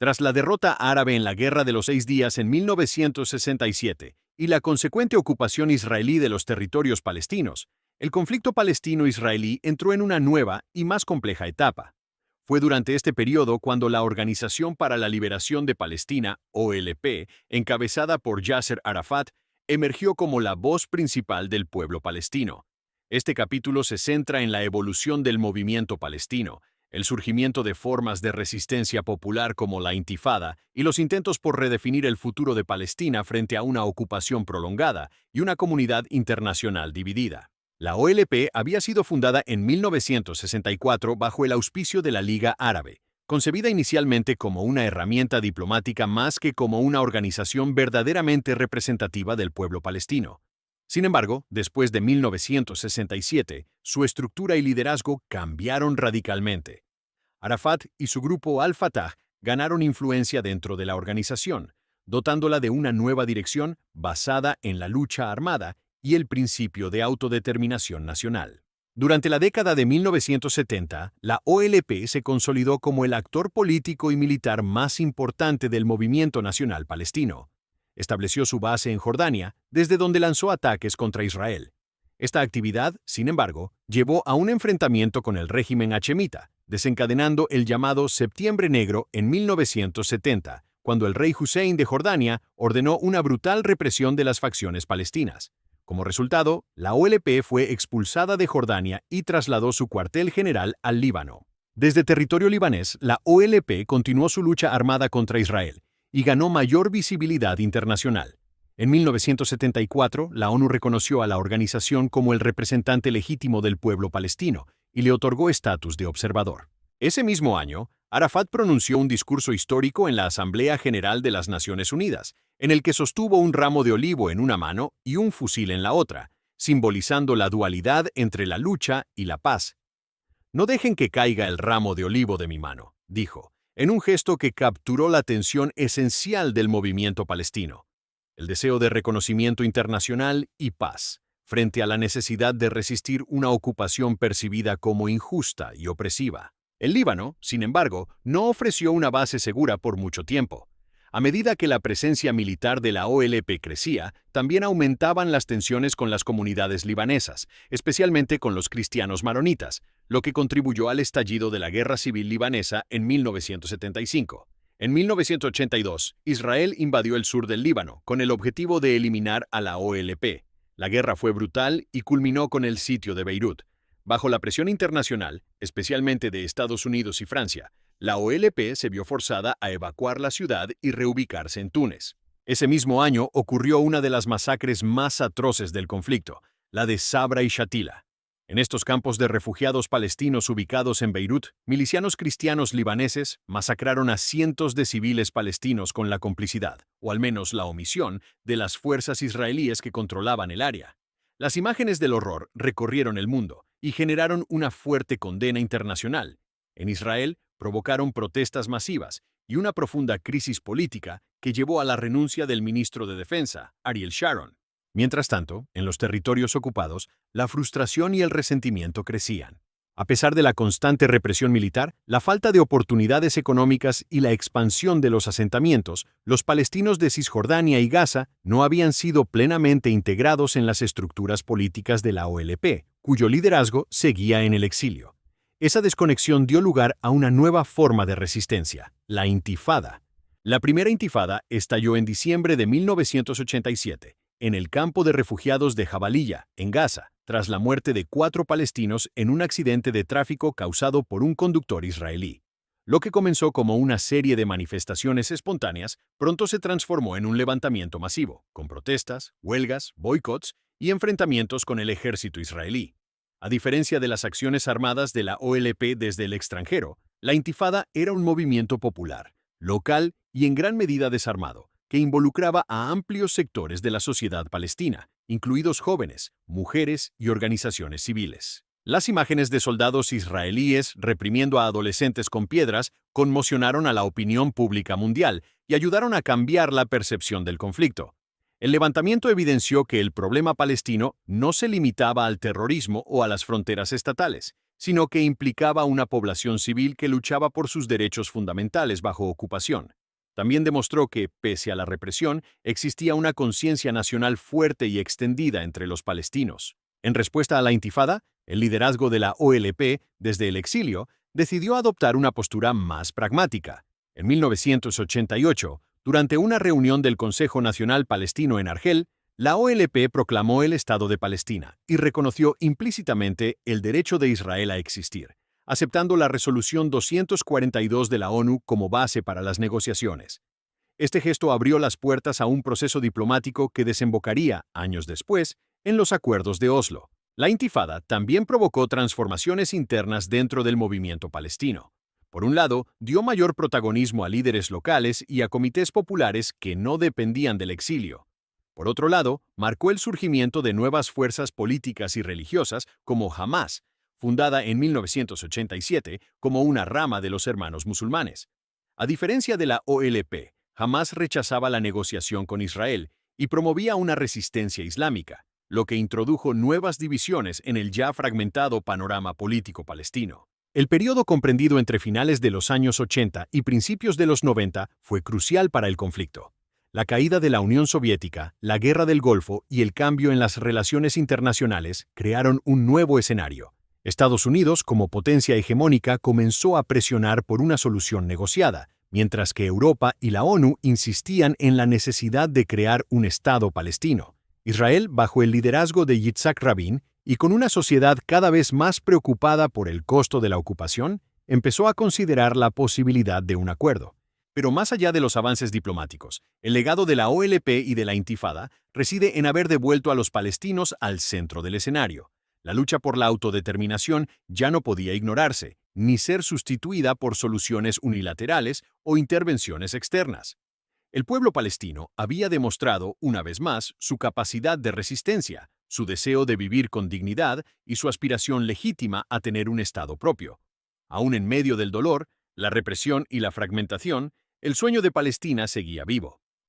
Tras la derrota árabe en la Guerra de los Seis Días en 1967 y la consecuente ocupación israelí de los territorios palestinos, el conflicto palestino-israelí entró en una nueva y más compleja etapa. Fue durante este periodo cuando la Organización para la Liberación de Palestina, OLP, encabezada por Yasser Arafat, emergió como la voz principal del pueblo palestino. Este capítulo se centra en la evolución del movimiento palestino, el surgimiento de formas de resistencia popular como la Intifada y los intentos por redefinir el futuro de Palestina frente a una ocupación prolongada y una comunidad internacional dividida. La OLP había sido fundada en 1964 bajo el auspicio de la Liga Árabe, concebida inicialmente como una herramienta diplomática más que como una organización verdaderamente representativa del pueblo palestino. Sin embargo, después de 1967, su estructura y liderazgo cambiaron radicalmente. Arafat y su grupo Al-Fatah ganaron influencia dentro de la organización, dotándola de una nueva dirección basada en la lucha armada y el principio de autodeterminación nacional. Durante la década de 1970, la OLP se consolidó como el actor político y militar más importante del movimiento nacional palestino. Estableció su base en Jordania, desde donde lanzó ataques contra Israel. Esta actividad, sin embargo, llevó a un enfrentamiento con el régimen hachemita, desencadenando el llamado Septiembre Negro en 1970, cuando el rey Hussein de Jordania ordenó una brutal represión de las facciones palestinas. Como resultado, la OLP fue expulsada de Jordania y trasladó su cuartel general al Líbano. Desde territorio libanés, la OLP continuó su lucha armada contra Israel y ganó mayor visibilidad internacional. En 1974, la ONU reconoció a la organización como el representante legítimo del pueblo palestino y le otorgó estatus de observador. Ese mismo año, Arafat pronunció un discurso histórico en la Asamblea General de las Naciones Unidas, en el que sostuvo un ramo de olivo en una mano y un fusil en la otra, simbolizando la dualidad entre la lucha y la paz. «No dejen que caiga el ramo de olivo de mi mano», dijo, en un gesto que capturó la atención esencial del movimiento palestino: el deseo de reconocimiento internacional y paz, frente a la necesidad de resistir una ocupación percibida como injusta y opresiva. El Líbano, sin embargo, no ofreció una base segura por mucho tiempo. A medida que la presencia militar de la OLP crecía, también aumentaban las tensiones con las comunidades libanesas, especialmente con los cristianos maronitas, lo que contribuyó al estallido de la Guerra Civil Libanesa en 1975. En 1982, Israel invadió el sur del Líbano con el objetivo de eliminar a la OLP. La guerra fue brutal y culminó con el sitio de Beirut. Bajo la presión internacional, especialmente de Estados Unidos y Francia, la OLP se vio forzada a evacuar la ciudad y reubicarse en Túnez. Ese mismo año ocurrió una de las masacres más atroces del conflicto, la de Sabra y Shatila. En estos campos de refugiados palestinos ubicados en Beirut, milicianos cristianos libaneses masacraron a cientos de civiles palestinos con la complicidad, o al menos la omisión, de las fuerzas israelíes que controlaban el área. Las imágenes del horror recorrieron el mundo y generaron una fuerte condena internacional. En Israel, provocaron protestas masivas y una profunda crisis política que llevó a la renuncia del ministro de Defensa, Ariel Sharon. Mientras tanto, en los territorios ocupados, la frustración y el resentimiento crecían. A pesar de la constante represión militar, la falta de oportunidades económicas y la expansión de los asentamientos, los palestinos de Cisjordania y Gaza no habían sido plenamente integrados en las estructuras políticas de la OLP, cuyo liderazgo seguía en el exilio. Esa desconexión dio lugar a una nueva forma de resistencia, la Intifada. La primera Intifada estalló en diciembre de 1987, en el campo de refugiados de Jabalilla, en Gaza, tras la muerte de 4 palestinos en un accidente de tráfico causado por un conductor israelí. Lo que comenzó como una serie de manifestaciones espontáneas, pronto se transformó en un levantamiento masivo, con protestas, huelgas, boicots y enfrentamientos con el ejército israelí. A diferencia de las acciones armadas de la OLP desde el extranjero, la Intifada era un movimiento popular, local y en gran medida desarmado, que involucraba a amplios sectores de la sociedad palestina, incluidos jóvenes, mujeres y organizaciones civiles. Las imágenes de soldados israelíes reprimiendo a adolescentes con piedras conmocionaron a la opinión pública mundial y ayudaron a cambiar la percepción del conflicto. El levantamiento evidenció que el problema palestino no se limitaba al terrorismo o a las fronteras estatales, sino que implicaba una población civil que luchaba por sus derechos fundamentales bajo ocupación. También demostró que, pese a la represión, existía una conciencia nacional fuerte y extendida entre los palestinos. En respuesta a la intifada, el liderazgo de la OLP, desde el exilio, decidió adoptar una postura más pragmática. En 1988, durante una reunión del Consejo Nacional Palestino en Argel, la OLP proclamó el Estado de Palestina y reconoció implícitamente el derecho de Israel a existir, aceptando la Resolución 242 de la ONU como base para las negociaciones. Este gesto abrió las puertas a un proceso diplomático que desembocaría, años después, en los acuerdos de Oslo. La intifada también provocó transformaciones internas dentro del movimiento palestino. Por un lado, dio mayor protagonismo a líderes locales y a comités populares que no dependían del exilio. Por otro lado, marcó el surgimiento de nuevas fuerzas políticas y religiosas como Hamás, fundada en 1987 como una rama de los Hermanos Musulmanes. A diferencia de la OLP, Hamás rechazaba la negociación con Israel y promovía una resistencia islámica, lo que introdujo nuevas divisiones en el ya fragmentado panorama político palestino. El periodo comprendido entre finales de los años 80 y principios de los 90 fue crucial para el conflicto. La caída de la Unión Soviética, la Guerra del Golfo y el cambio en las relaciones internacionales crearon un nuevo escenario. Estados Unidos, como potencia hegemónica, comenzó a presionar por una solución negociada, mientras que Europa y la ONU insistían en la necesidad de crear un Estado palestino. Israel, bajo el liderazgo de Yitzhak Rabin, y con una sociedad cada vez más preocupada por el costo de la ocupación, empezó a considerar la posibilidad de un acuerdo. Pero más allá de los avances diplomáticos, el legado de la OLP y de la Intifada reside en haber devuelto a los palestinos al centro del escenario. La lucha por la autodeterminación ya no podía ignorarse, ni ser sustituida por soluciones unilaterales o intervenciones externas. El pueblo palestino había demostrado, una vez más, su capacidad de resistencia, su deseo de vivir con dignidad y su aspiración legítima a tener un Estado propio. Aún en medio del dolor, la represión y la fragmentación, el sueño de Palestina seguía vivo.